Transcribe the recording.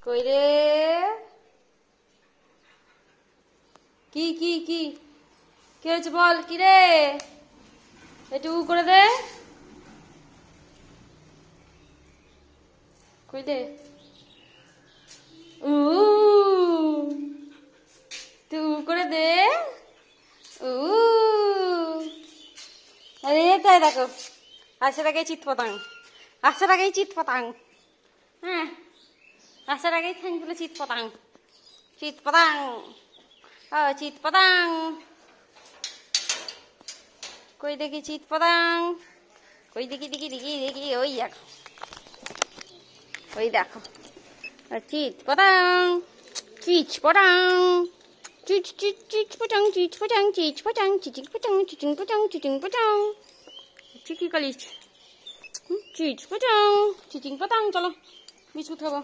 কই রে কি কি কি কি হয়েছে বল কি রে একটু করে দে কই দে তুই করে দে আরে তাই দেখো আসার আগেই চিৎ পতাং আসার আগেই চিৎ পতাং হ্যাঁ আসার আগেই থ্যাংকগুলো চিৎ পতাং চিৎ পতাং কই দেখি চিৎ পতাং কই দেখি দেখি দেখি দেখি ওই দেখো চিৎ পতাং চিচ পতাং চিচ চিচ চিচ পতাং চিচ পতাং চিচ পতাং চিচিং পতাং চিচিং পতাং চিচিং পতাং ঠিকই কালিস চিচ পতাং চিচিং পতাং চলো বিস্কুট খাবো